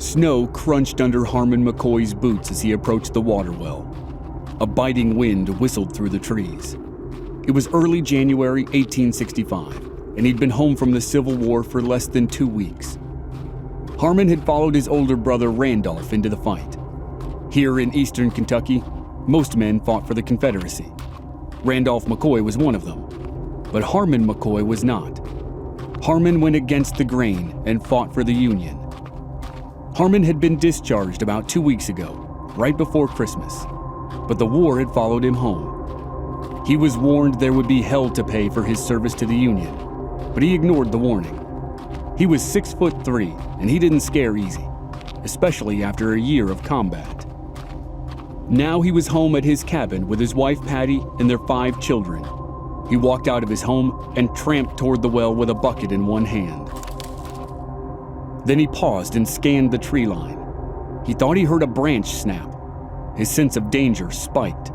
Snow crunched under Harman McCoy's boots as he approached the water well. A biting wind whistled through the trees. It was early January 1865, and he'd been home from the Civil War for less than 2 weeks. Harman had followed his older brother Randolph into the fight. Here in eastern Kentucky, most men fought for the Confederacy. Randolph McCoy was one of them, but Harman McCoy was not. Harman went against the grain and fought for the Union. Harman had been discharged about 2 weeks ago, right before Christmas, but the war had followed him home. He was warned there would be hell to pay for his service to the Union, but he ignored the warning. He was 6'3", and he didn't scare easy, especially after a year of combat. Now he was home at his cabin with his wife Patty and their 5 children. He walked out of his home and tramped toward the well with a bucket in one hand. Then he paused and scanned the tree line. He thought he heard a branch snap. His sense of danger spiked.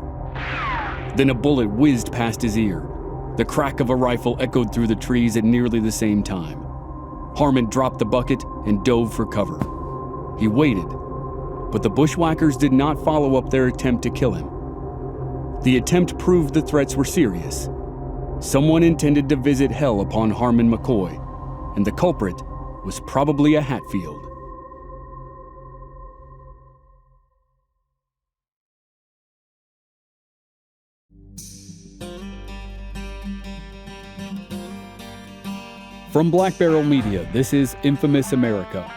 Then a bullet whizzed past his ear. The crack of a rifle echoed through the trees at nearly the same time. Harman dropped the bucket and dove for cover. He waited, but the bushwhackers did not follow up their attempt to kill him. The attempt proved the threats were serious. Someone intended to visit hell upon Harman McCoy, and the culprit was probably a Hatfield. From Black Barrel Media, this is Infamous America.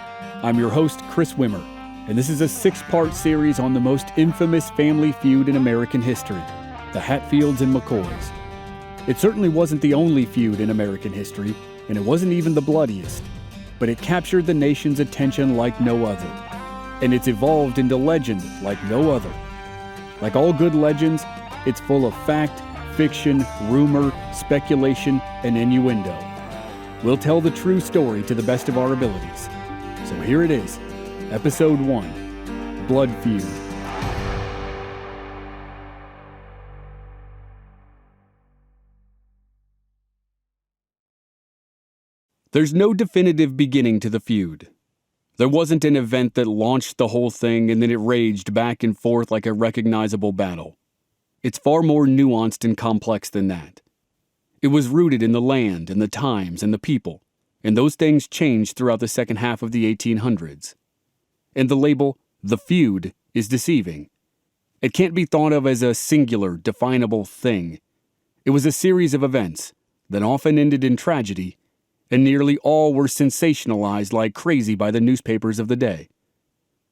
I'm your host, Chris Wimmer, and this is a 6-part series on the most infamous family feud in American history, the Hatfields and McCoys. It certainly wasn't the only feud in American history, and it wasn't even the bloodiest, but it captured the nation's attention like no other, and it's evolved into legend like no other. Like all good legends, it's full of fact, fiction, rumor, speculation, and innuendo. We'll tell the true story to the best of our abilities. So here it is, Episode 1, Blood Feud. There's no definitive beginning to the feud. There wasn't an event that launched the whole thing and then it raged back and forth like a recognizable battle. It's far more nuanced and complex than that. It was rooted in the land and the times and the people, and those things changed throughout the second half of the 1800s. And the label, The Feud, is deceiving. It can't be thought of as a singular, definable thing. It was a series of events that often ended in tragedy, and nearly all were sensationalized like crazy by the newspapers of the day.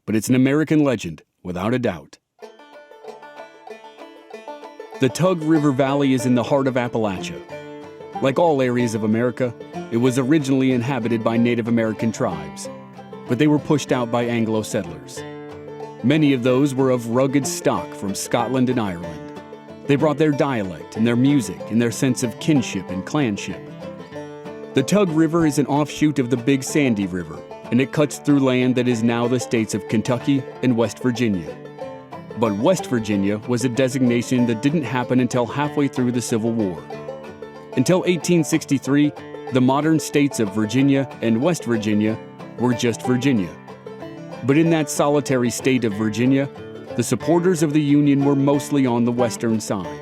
But it's an American legend, without a doubt. The Tug River Valley is in the heart of Appalachia. Like all areas of America, it was originally inhabited by Native American tribes, but they were pushed out by Anglo settlers. Many of those were of rugged stock from Scotland and Ireland. They brought their dialect and their music and their sense of kinship and clanship. The Tug River is an offshoot of the Big Sandy River, and it cuts through land that is now the states of Kentucky and West Virginia. But West Virginia was a designation that didn't happen until halfway through the Civil War. Until 1863, the modern states of Virginia and West Virginia were just Virginia. But in that solitary state of Virginia, the supporters of the Union were mostly on the western side.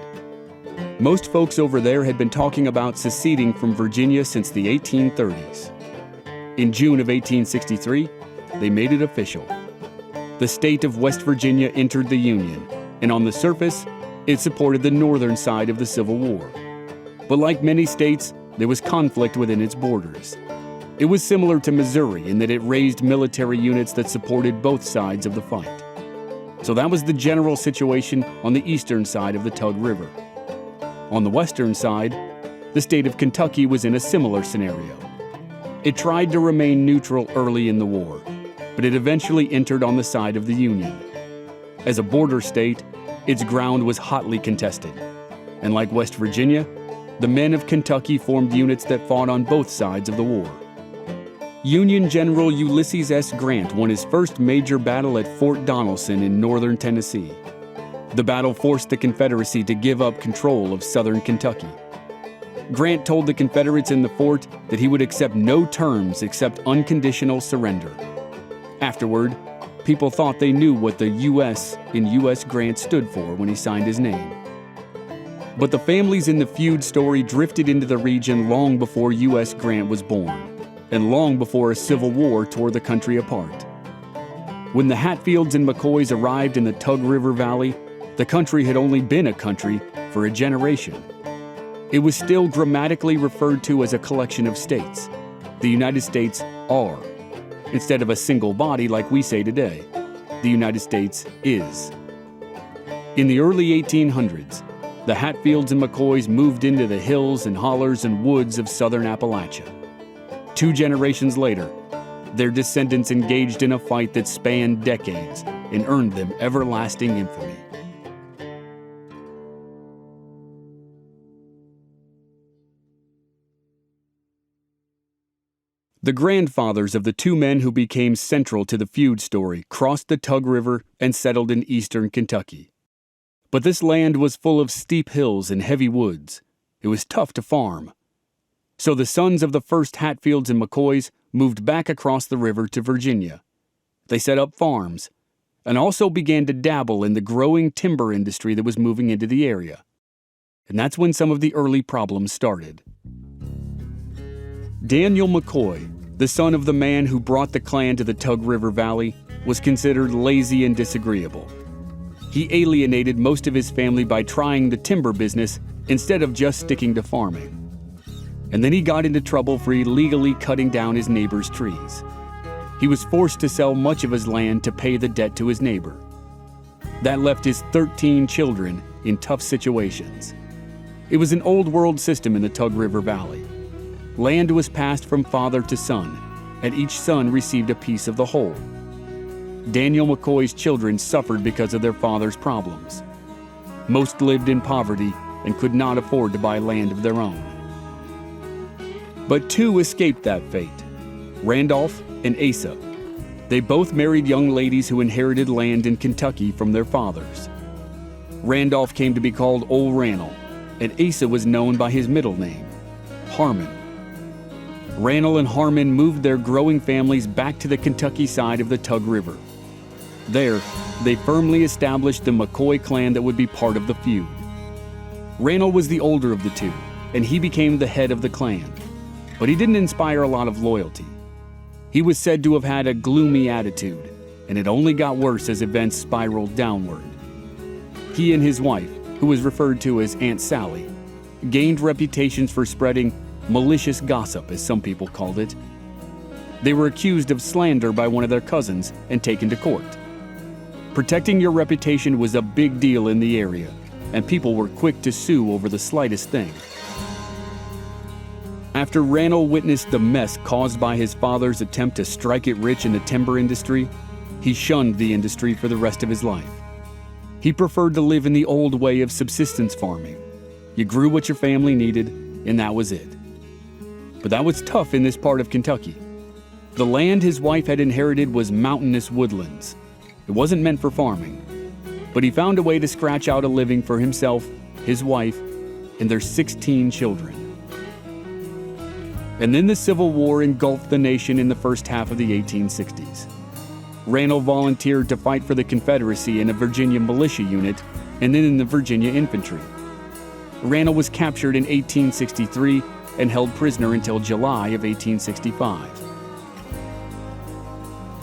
Most folks over there had been talking about seceding from Virginia since the 1830s. In June of 1863, they made it official. The state of West Virginia entered the Union, and on the surface, it supported the northern side of the Civil War. But like many states, there was conflict within its borders. It was similar to Missouri in that it raised military units that supported both sides of the fight. So that was the general situation on the eastern side of the Tug River. On the western side, the state of Kentucky was in a similar scenario. It tried to remain neutral early in the war, but it eventually entered on the side of the Union. As a border state, its ground was hotly contested, and like West Virginia, the men of Kentucky formed units that fought on both sides of the war. Union General Ulysses S. Grant won his first major battle at Fort Donelson in northern Tennessee. The battle forced the Confederacy to give up control of southern Kentucky. Grant told the Confederates in the fort that he would accept no terms except unconditional surrender. Afterward, people thought they knew what the U.S. in U.S. Grant stood for when he signed his name. But the families in the Feud story drifted into the region long before U.S. Grant was born, and long before a civil war tore the country apart. When the Hatfields and McCoys arrived in the Tug River Valley, the country had only been a country for a generation. It was still grammatically referred to as a collection of states. The United States are, instead of a single body like we say today. The United States is. In the early 1800s, the Hatfields and McCoys moved into the hills and hollers and woods of southern Appalachia. 2 generations later, their descendants engaged in a fight that spanned decades and earned them everlasting infamy. The grandfathers of the 2 men who became central to the Feud story crossed the Tug River and settled in eastern Kentucky. But this land was full of steep hills and heavy woods. It was tough to farm. So the sons of the first Hatfields and McCoys moved back across the river to Virginia. They set up farms and also began to dabble in the growing timber industry that was moving into the area. And that's when some of the early problems started. Daniel McCoy, the son of the man who brought the clan to the Tug River Valley, was considered lazy and disagreeable. He alienated most of his family by trying the timber business instead of just sticking to farming. And then he got into trouble for illegally cutting down his neighbor's trees. He was forced to sell much of his land to pay the debt to his neighbor. That left his 13 children in tough situations. It was an old world system in the Tug River Valley. Land was passed from father to son, and each son received a piece of the whole. Daniel McCoy's children suffered because of their father's problems. Most lived in poverty and could not afford to buy land of their own. But 2 escaped that fate, Randolph and Asa. They both married young ladies who inherited land in Kentucky from their fathers. Randolph came to be called Old Rannall, and Asa was known by his middle name, Harman. Rannall and Harman moved their growing families back to the Kentucky side of the Tug River. There, they firmly established the McCoy clan that would be part of the Feud. Rannall was the older of the 2, and he became the head of the clan. But he didn't inspire a lot of loyalty. He was said to have had a gloomy attitude, and it only got worse as events spiraled downward. He and his wife, who was referred to as Aunt Sally, gained reputations for spreading malicious gossip, as some people called it. They were accused of slander by one of their cousins and taken to court. Protecting your reputation was a big deal in the area, and people were quick to sue over the slightest thing. After Rannall witnessed the mess caused by his father's attempt to strike it rich in the timber industry, he shunned the industry for the rest of his life. He preferred to live in the old way of subsistence farming. You grew what your family needed, and that was it. But that was tough in this part of Kentucky. The land his wife had inherited was mountainous woodlands. It wasn't meant for farming, but he found a way to scratch out a living for himself, his wife, and their 16 children. And then the Civil War engulfed the nation in the first half of the 1860s. Rannall volunteered to fight for the Confederacy in a Virginia militia unit and then in the Virginia infantry. Rannall was captured in 1863 and held prisoner until July of 1865.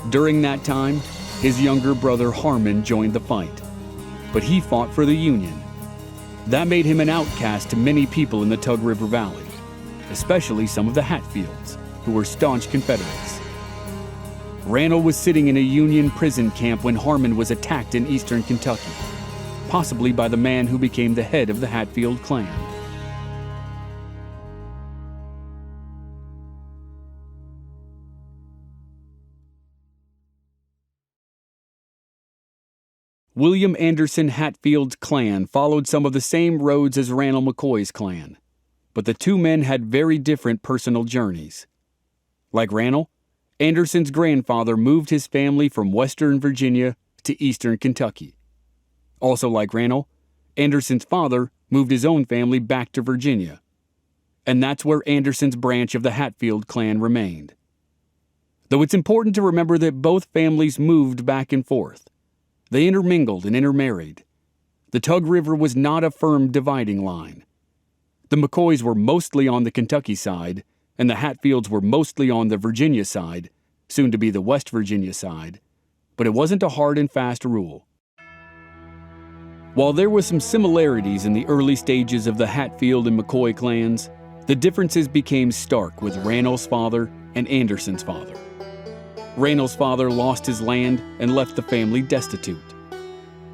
During that time, his younger brother Harman joined the fight, but he fought for the Union. That made him an outcast to many people in the Tug River Valley, especially some of the Hatfields, who were staunch Confederates. Rannall was sitting in a Union prison camp when Harman was attacked in eastern Kentucky, possibly by the man who became the head of the Hatfield clan. William Anderson Hatfield's clan followed some of the same roads as Rannall McCoy's clan, but the 2 men had very different personal journeys. Like Rannall, Anderson's grandfather moved his family from western Virginia to eastern Kentucky. Also like Rannall, Anderson's father moved his own family back to Virginia. And that's where Anderson's branch of the Hatfield clan remained. Though it's important to remember that both families moved back and forth. They intermingled and intermarried. The Tug River was not a firm dividing line. The McCoys were mostly on the Kentucky side, and the Hatfields were mostly on the Virginia side, soon to be the West Virginia side, but it wasn't a hard and fast rule. While there were some similarities in the early stages of the Hatfield and McCoy clans, the differences became stark with Ranel's father and Anderson's father. Ranel's father lost his land and left the family destitute.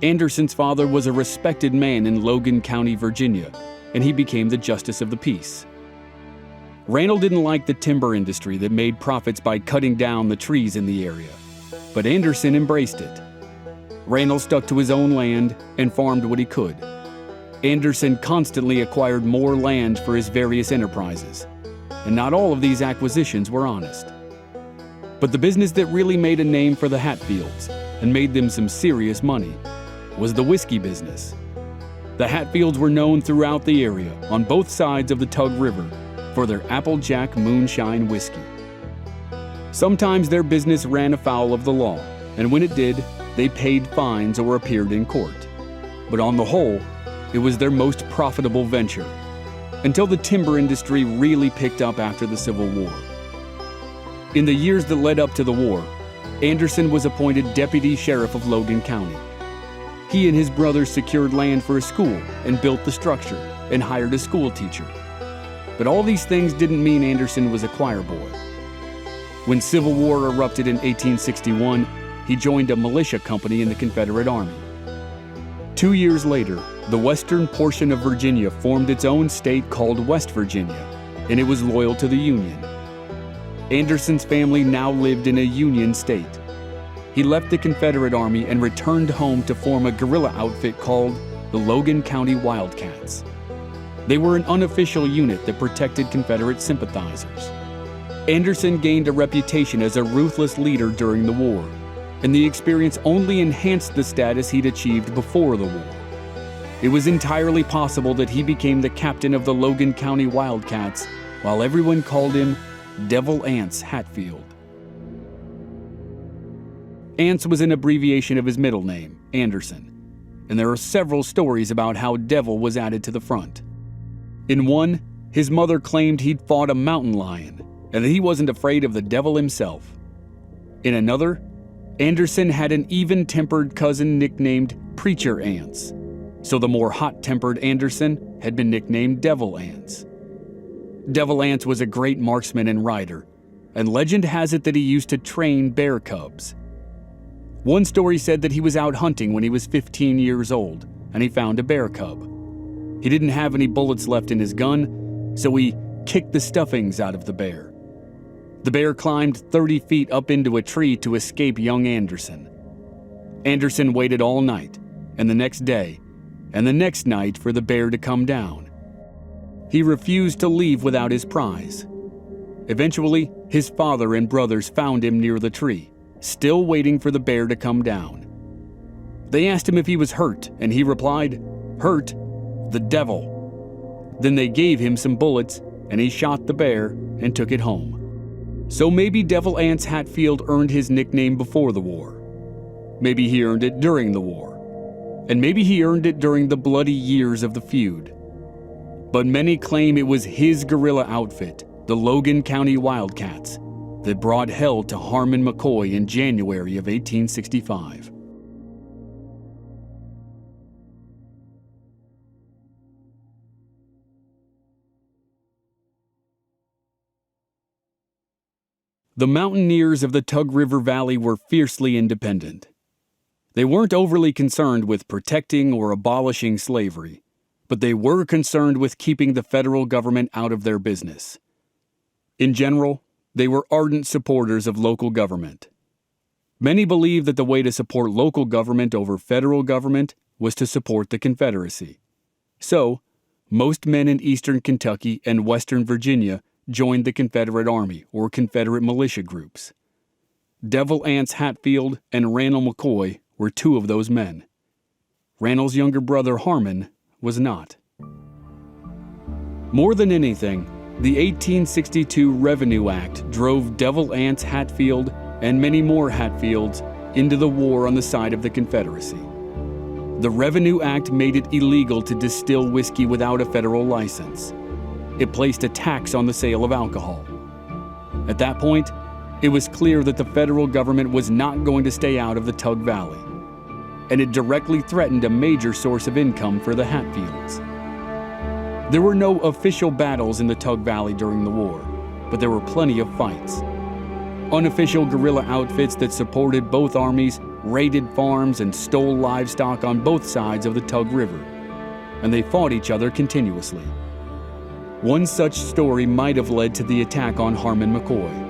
Anderson's father was a respected man in Logan County, Virginia, and he became the justice of the peace. Ranel didn't like the timber industry that made profits by cutting down the trees in the area, but Anderson embraced it. Ranel stuck to his own land and farmed what he could. Anderson constantly acquired more land for his various enterprises, and not all of these acquisitions were honest. But the business that really made a name for the Hatfields and made them some serious money was the whiskey business. The Hatfields were known throughout the area on both sides of the Tug River for their Applejack moonshine whiskey. Sometimes their business ran afoul of the law, and when it did, they paid fines or appeared in court. But on the whole, it was their most profitable venture, until the timber industry really picked up after the Civil War. In the years that led up to the war, Anderson was appointed deputy sheriff of Logan County. He and his brothers secured land for a school and built the structure and hired a school teacher. But all these things didn't mean Anderson was a choir boy. When Civil War erupted in 1861, he joined a militia company in the Confederate Army. 2 years later, the western portion of Virginia formed its own state called West Virginia, and it was loyal to the Union. Anderson's family now lived in a Union state. He left the Confederate Army and returned home to form a guerrilla outfit called the Logan County Wildcats. They were an unofficial unit that protected Confederate sympathizers. Anderson gained a reputation as a ruthless leader during the war, and the experience only enhanced the status he'd achieved before the war. It was entirely possible that he became the captain of the Logan County Wildcats, while everyone called him Devil Anse Hatfield. Anse was an abbreviation of his middle name, Anderson, and there are several stories about how Devil was added to the front. In one, his mother claimed he'd fought a mountain lion, and that he wasn't afraid of the devil himself. In another, Anderson had an even-tempered cousin nicknamed Preacher Anse, so the more hot-tempered Anderson had been nicknamed Devil Anse. Devil Anse was a great marksman and rider, and legend has it that he used to train bear cubs. One story said that he was out hunting when he was 15 years old, and he found a bear cub. He didn't have any bullets left in his gun, so he kicked the stuffings out of the bear. The bear climbed 30 feet up into a tree to escape young Anderson. Anderson waited all night, and the next day, and the next night for the bear to come down. He refused to leave without his prize. Eventually, his father and brothers found him near the tree, still waiting for the bear to come down. They asked him if he was hurt, and he replied, "Hurt? The devil." Then they gave him some bullets, and he shot the bear and took it home. So maybe Devil Anse Hatfield earned his nickname before the war. Maybe he earned it during the war. And maybe he earned it during the bloody years of the feud. But many claim it was his guerrilla outfit, the Logan County Wildcats, that brought hell to Harman McCoy in January of 1865. The mountaineers of the Tug River Valley were fiercely independent. They weren't overly concerned with protecting or abolishing slavery, but they were concerned with keeping the federal government out of their business. In general, they were ardent supporters of local government. Many believed that the way to support local government over federal government was to support the Confederacy. So, most men in eastern Kentucky and western Virginia joined the Confederate Army or Confederate militia groups. Devil Anse Hatfield and Ranel McCoy were two of those men. Ranel's younger brother Harman was not. More than anything, The 1862 Revenue Act drove Devil Anse Hatfield and many more Hatfields into the war on the side of the Confederacy. The Revenue Act made it illegal to distill whiskey without a federal license. It placed a tax on the sale of alcohol. At that point, it was clear that the federal government was not going to stay out of the Tug Valley, and it directly threatened a major source of income for the Hatfields. There were no official battles in the Tug Valley during the war, but there were plenty of fights. Unofficial guerrilla outfits that supported both armies raided farms and stole livestock on both sides of the Tug River, and they fought each other continuously. One such story might have led to the attack on Harman McCoy.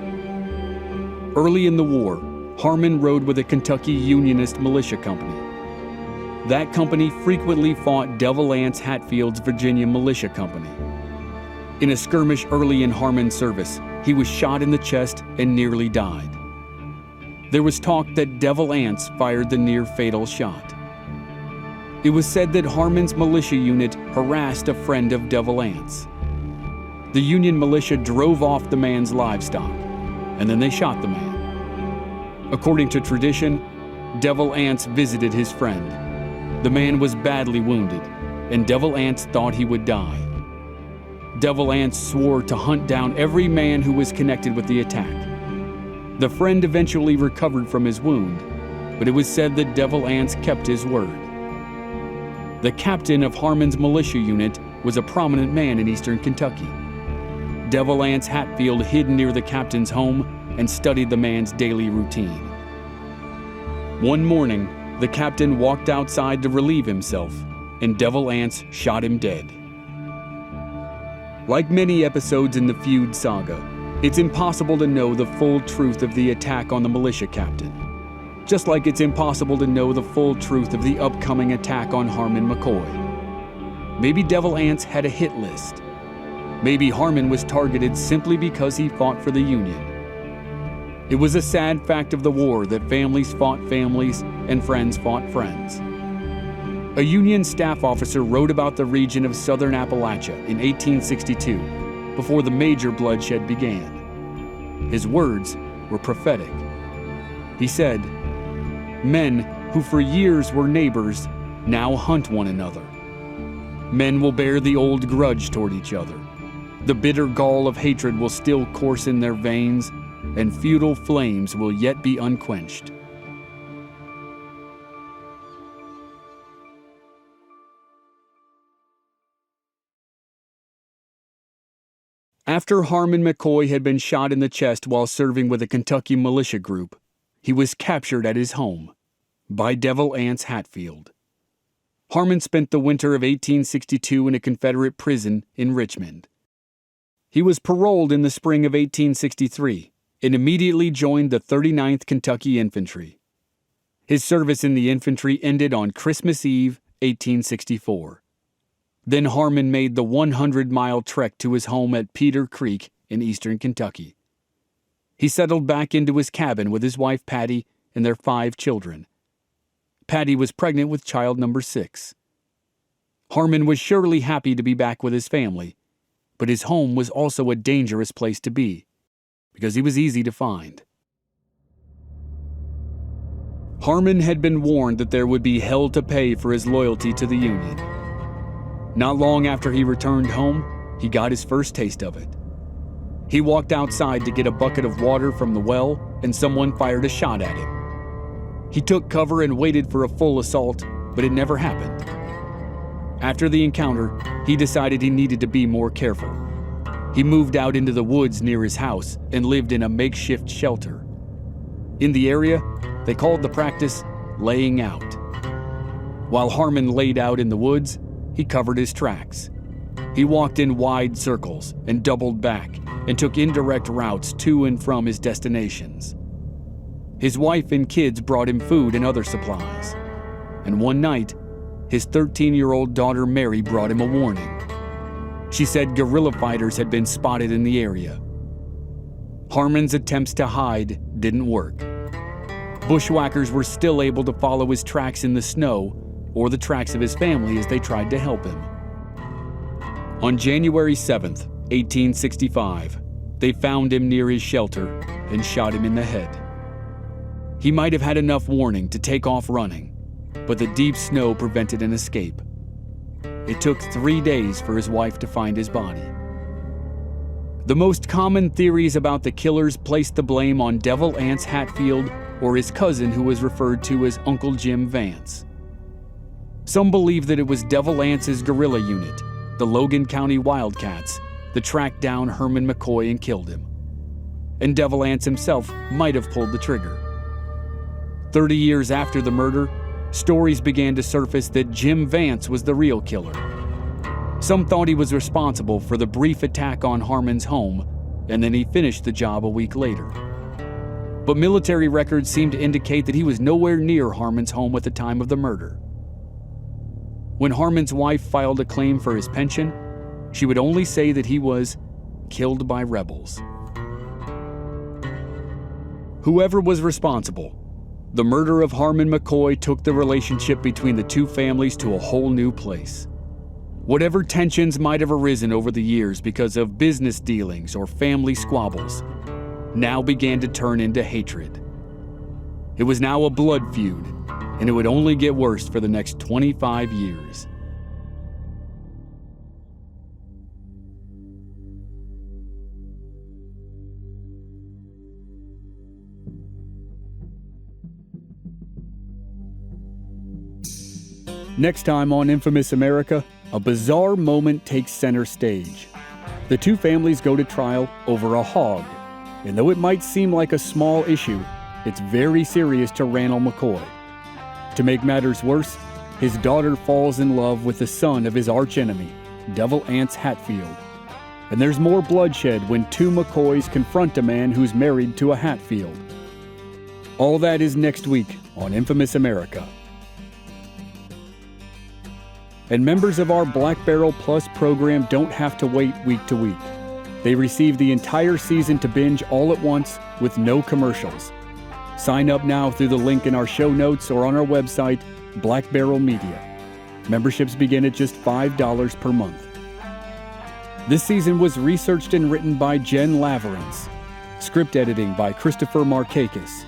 Early in the war, Harman rode with a Kentucky Unionist militia company. That company frequently fought Devil Anse Hatfield's Virginia Militia Company. In a skirmish early in Harman's service, he was shot in the chest and nearly died. There was talk that Devil Anse fired the near-fatal shot. It was said that Harman's militia unit harassed a friend of Devil Anse. The Union militia drove off the man's livestock, and then they shot the man. According to tradition, Devil Anse visited his friend. The man was badly wounded, and Devil Anse thought he would die. Devil Anse swore to hunt down every man who was connected with the attack. The friend eventually recovered from his wound, but it was said that Devil Anse kept his word. The captain of Harman's militia unit was a prominent man in eastern Kentucky. Devil Anse Hatfield hid near the captain's home and studied the man's daily routine. One morning, the captain walked outside to relieve himself, and Devil Anse shot him dead. Like many episodes in the Feud saga, it's impossible to know the full truth of the attack on the militia captain, just like it's impossible to know the full truth of the upcoming attack on Harman McCoy. Maybe Devil Anse had a hit list. Maybe Harman was targeted simply because he fought for the Union. It was a sad fact of the war that families fought families and friends fought friends. A Union staff officer wrote about the region of southern Appalachia in 1862, before the major bloodshed began. His words were prophetic. He said, "Men who for years were neighbors now hunt one another. Men will bear the old grudge toward each other. The bitter gall of hatred will still course in their veins, and feudal flames will yet be unquenched." After Harman McCoy had been shot in the chest while serving with a Kentucky militia group, he was captured at his home by Devil Anse Hatfield. Harman spent the winter of 1862 in a Confederate prison in Richmond. He was paroled in the spring of 1863 and immediately joined the 39th Kentucky Infantry. His service in the infantry ended on Christmas Eve, 1864. Then Harman made the 100-mile trek to his home at Peter Creek in eastern Kentucky. He settled back into his cabin with his wife Patty and their 5 children. Patty was pregnant with child number 6. Harman was surely happy to be back with his family, but his home was also a dangerous place to be, because he was easy to find. Harman had been warned that there would be hell to pay for his loyalty to the Union. Not long after he returned home, he got his first taste of it. He walked outside to get a bucket of water from the well, and someone fired a shot at him. He took cover and waited for a full assault, but it never happened. After the encounter, he decided he needed to be more careful. He moved out into the woods near his house and lived in a makeshift shelter. In the area, they called the practice laying out. While Harman laid out in the woods, he covered his tracks. He walked in wide circles and doubled back and took indirect routes to and from his destinations. His wife and kids brought him food and other supplies. And one night, his 13-year-old daughter Mary brought him a warning. She said guerrilla fighters had been spotted in the area. Harman's attempts to hide didn't work. Bushwhackers were still able to follow his tracks in the snow or the tracks of his family as they tried to help him. On January 7th, 1865. They found him near his shelter and shot him in the head. He might have had enough warning to take off running, but the deep snow prevented an escape. It took 3 days for his wife to find his body. The most common theories about the killers placed the blame on Devil Anse Hatfield or his cousin, who was referred to as Uncle Jim Vance. Some believe that it was Devil Anse's guerrilla unit, the Logan County Wildcats, that tracked down Harman McCoy and killed him. And Devil Anse himself might have pulled the trigger. 30 years after the murder, stories began to surface that Jim Vance was the real killer. Some thought he was responsible for the brief attack on Harman's home, and then he finished the job a week later. But military records seem to indicate that he was nowhere near Harman's home at the time of the murder. When Harman's wife filed a claim for his pension, she would only say that he was killed by rebels. Whoever was responsible, the murder of Harman McCoy took the relationship between the two families to a whole new place. Whatever tensions might have arisen over the years because of business dealings or family squabbles now began to turn into hatred. It was now a blood feud, and it would only get worse for the next 25 years. Next time on Infamous America, a bizarre moment takes center stage. The two families go to trial over a hog, and though it might seem like a small issue, it's very serious to Randall McCoy. To make matters worse, his daughter falls in love with the son of his archenemy, Devil Anse Hatfield. And there's more bloodshed when two McCoys confront a man who's married to a Hatfield. All that is next week on Infamous America. And members of our Black Barrel Plus program don't have to wait week to week. They receive the entire season to binge all at once with no commercials. Sign up now through the link in our show notes or on our website, Black Barrel Media. Memberships begin at just $5 per month. This season was researched and written by Jen Laverance. Script editing by Christopher Markakis.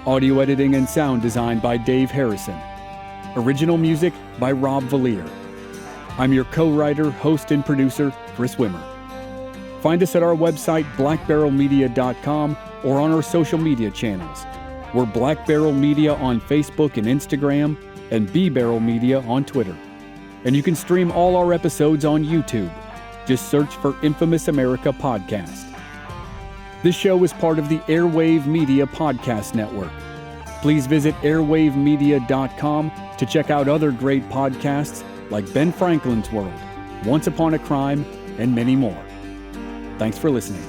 Audio editing and sound design by Dave Harrison. Original music by Rob Valier. I'm your co-writer, host, and producer, Chris Wimmer. Find us at our website, blackbarrelmedia.com, or on our social media channels. We're Black Barrel Media on Facebook and Instagram, and B-Barrel Media on Twitter. And you can stream all our episodes on YouTube. Just search for Infamous America Podcast. This show is part of the Airwave Media Podcast Network. Please visit airwavemedia.com to check out other great podcasts like Ben Franklin's World, Once Upon a Crime, and many more. Thanks for listening.